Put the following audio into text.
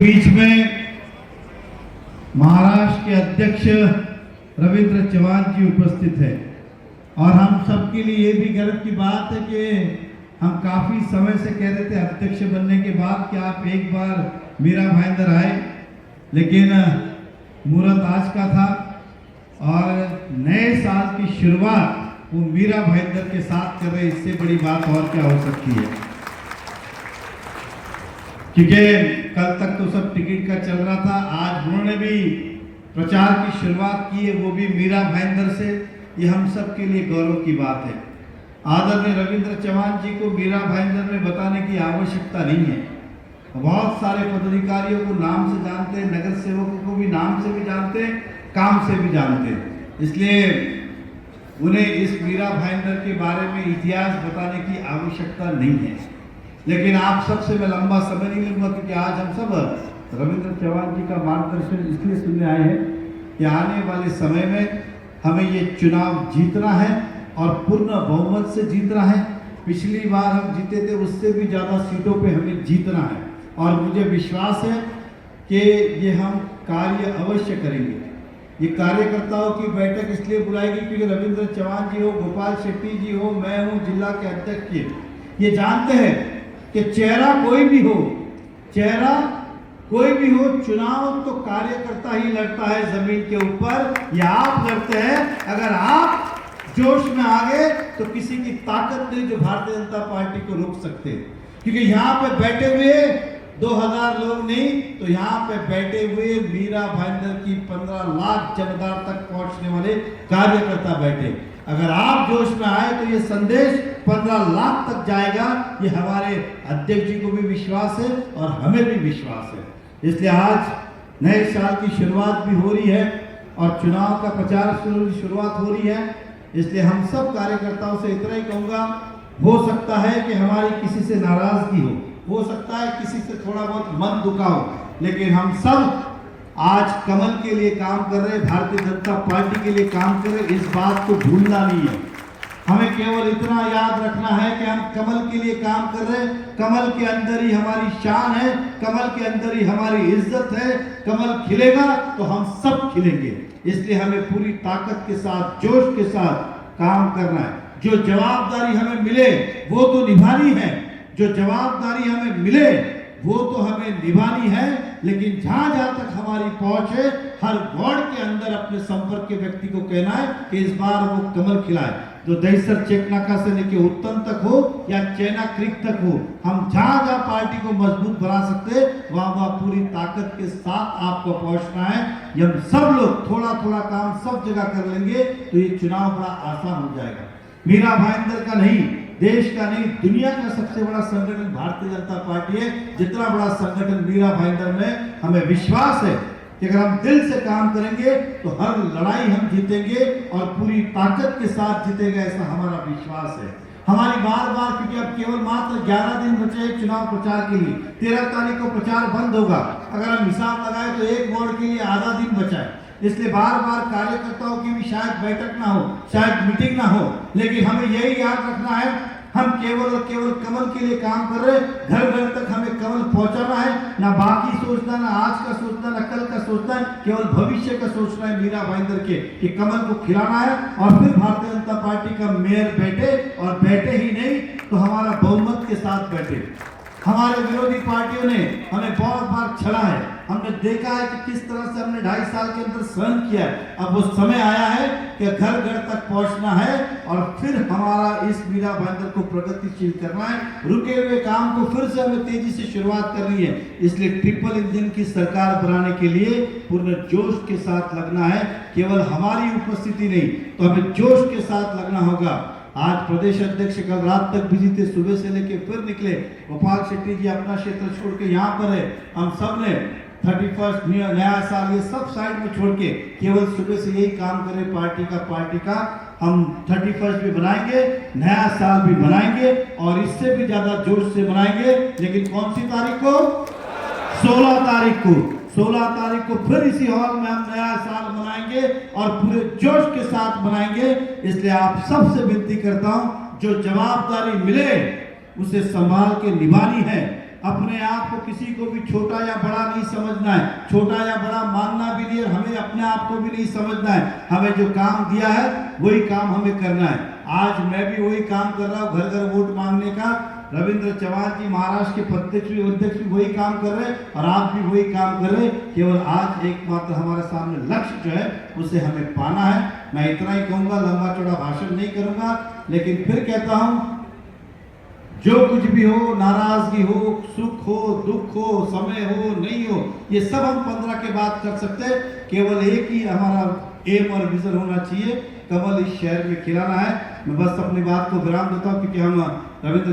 बीच में महाराष्ट्र के अध्यक्ष रविंद्र चव्हाण जी उपस्थित है और हम सबके लिए ये भी गर्व की बात है कि हम काफी समय से कह रहे थे अध्यक्ष बनने के बाद कि आप एक बार मीरा भाईंदर आए, लेकिन मुहूर्त आज का था और नए साल की शुरुआत वो मीरा भाईंदर के साथ कर रहे, इससे बड़ी बात और क्या हो सकती है। क्योंकि कल तक तो सब टिकट का चल रहा था, आज उन्होंने भी प्रचार की शुरुआत की है, वो भी मीरा भाईंदर से। ये हम सब के लिए गौरव की बात है। आदरणीय रविंद्र चव्हाण जी को मीरा भाईंदर में बताने की आवश्यकता नहीं है। बहुत सारे पदाधिकारियों को नाम से जानते हैं, नगर सेवकों को भी नाम से भी जानते हैं, काम से भी जानते हैं, इसलिए उन्हें इस मीरा भाईंदर के बारे में इतिहास बताने की आवश्यकता नहीं है। लेकिन आप सबसे मैं लंबा समय नहीं लूंगा, क्योंकि आज हम सब रविंद्र चव्हाण जी का मार्गदर्शन इसलिए सुनने आए हैं कि आने वाले समय में हमें ये चुनाव जीतना है और पूर्ण बहुमत से जीतना है। पिछली बार हम जीते थे, उससे भी ज़्यादा सीटों पे हमें जीतना है और मुझे विश्वास है कि ये हम कार्य अवश्य करेंगे। ये कार्यकर्ताओं की बैठक इसलिए बुलाएगी क्योंकि रविंद्र चव्हाण जी हो, गोपाल शेट्टी जी हो, मैं हूँ जिला के अध्यक्ष, ये जानते हैं कि चेहरा कोई भी हो, चुनाव तो कार्यकर्ता ही लड़ता है जमीन के ऊपर, या आप लड़ते हैं। अगर आप जोश में आ गए तो किसी की ताकत नहीं जो भारतीय जनता पार्टी को रोक सकते, क्योंकि यहाँ पे बैठे हुए 2000 लोग नहीं, तो यहाँ पे बैठे हुए मीरा भाईंदर की 15 लाख जनता तक पहुंचने वाले कार्यकर्ता बैठे। अगर आप जोश में आए तो ये संदेश 15 लाख तक जाएगा। ये हमारे अध्यक्ष जी को भी विश्वास है और हमें भी विश्वास है। इसलिए आज नए साल की शुरुआत भी हो रही है और चुनाव का प्रचार की शुरुआत हो रही है। इसलिए हम सब कार्यकर्ताओं से इतना ही कहूँगा, हो सकता है कि हमारी किसी से नाराजगी हो सकता है किसी से थोड़ा बहुत मन दुखा हो, लेकिन हम सब आज कमल के लिए काम कर रहे, भारतीय जनता पार्टी के लिए काम कर रहे। इस बात को भूलना नहीं है। हमें केवल इतना याद रखना है कि हम कमल के लिए काम कर रहे। कमल के अंदर ही हमारी शान है, कमल के अंदर ही हमारी इज्जत है। कमल खिलेगा तो हम सब खिलेंगे। इसलिए हमें पूरी ताकत के साथ, जोश के साथ काम करना है। जो जवाबदारी हमें मिले वो तो निभानी है, वो तो हमें निभानी है। लेकिन जहां तक हमारी पहुंच है, हर वार्ड के अंदर अपने संपर्क के व्यक्ति को कहना है कि इस बार वो कमल खिलाए। जो दहीसर चेक नाका से लेके उत्तम तक हो या चैना क्रिक तक हो, हम जहां पार्टी को मजबूत बना सकते वहां पूरी ताकत के साथ आपको पहुंचना है। ये हम सब लोग थोड़ा थोड़ा काम सब जगह कर लेंगे तो ये चुनाव बड़ा आसान हो जाएगा। मीरा भाईंदर का नहीं, देश का नहीं, दुनिया का सबसे बड़ा संगठन भारतीय जनता पार्टी है। जितना बड़ा संगठन मीरा भाईंदर में, हमें विश्वास है कि अगर हम दिल से काम करेंगे तो हर लड़ाई हम जीतेंगे और पूरी ताकत के साथ जीतेंगे, ऐसा हमारा विश्वास है। हमारी बार क्योंकि अब केवल मात्र 11 दिन बचे चुनाव प्रचार के लिए। 13 तारीख को प्रचार बंद होगा। अगर हम हिसाब लगाए तो एक वार्ड के लिए आधा दिन बचा है। इसलिए बार कार्यकर्ताओं की भी शायद बैठक ना हो, शायद मीटिंग ना हो, लेकिन हमें यही याद रखना है, हम केवल और केवल कमल के लिए काम कर रहे। घर घर तक हमें कमल पहुंचाना है। ना बाकी सोचना, ना आज का सोचना, ना कल का सोचना है, केवल भविष्य का सोचना है मीरा भाईंदर के कि कमल को खिलाना है और फिर भारतीय जनता पार्टी का मेयर बैठे, और बैठे ही नहीं तो हमारा बहुमत के साथ बैठे। हमारे विरोधी पार्टियों ने हमें बहुत बार छड़ा है, हमने देखा है कि किस तरह से हमने 2.5 साल के अंदर सहन किया। अब वो समय आया है कि घर घर तक पहुंचना है और फिर हमारा इस मीरा भाईंदर को प्रगतिशील करना है। रुके हुए काम को फिर से हमें तेजी से शुरुआत करनी है। इसलिए ट्रिपल इंजन की सरकार बनाने के लिए पूर्ण जोश के साथ लगना है। केवल हमारी उपस्थिति नहीं, तो हमें जोश के साथ लगना होगा। आज प्रदेश अध्यक्ष कल रात तक बिजी थे, सुबह से लेके फिर निकले। गोपाल शेट्टी जी अपना क्षेत्र छोड़ के यहाँ पर है। हम सब ने 31 नया साल ये सब साइड में छोड़ के केवल सुबह से यही काम करें पार्टी का हम 31 भी बनाएंगे, नया साल भी बनाएंगे और इससे भी ज्यादा जोश से बनाएंगे। लेकिन कौन सी तारीख को? 16 तारीख को फिर इसी हॉल में हम नया साल मनाएंगे और पूरे जोश के साथ मनाएंगे। इसलिए आप सबसे विनती करता हूं, जो जवाबदारी मिले उसे संभाल के निभानी है। अपने आप को किसी को भी छोटा या बड़ा नहीं समझना है, छोटा या बड़ा मानना भी नहीं, और हमें अपने आप को भी नहीं समझना है। हमें जो काम दिया है वही काम हमें करना है। आज मैं भी वही काम कर रहा हूँ, घर घर वोट मांगने का। रविंद्र चौहान जी महाराष्ट्र के अध्यक्ष भी वही काम कर रहे हैं और आप भी वही काम कर रहे हैं। केवल आज एकमात्र हमारे सामने लक्ष्य जो है उसे हमें पाना है। मैं इतना ही कहूंगा, लंबा चौड़ा भाषण नहीं करूंगा, लेकिन फिर कहता हूं, जो कुछ भी हो, नाराजगी हो, सुख हो, दुख हो, समय हो, नहीं हो, ये सब हम 15 के बाद कर सकते हैं। केवल एक ही हमारा एम और विजन होना चाहिए, कमल इस शहर में खिलाना है। मैं बस अपनी बात को विराम देता हूँ, क्योंकि हम रविंद्र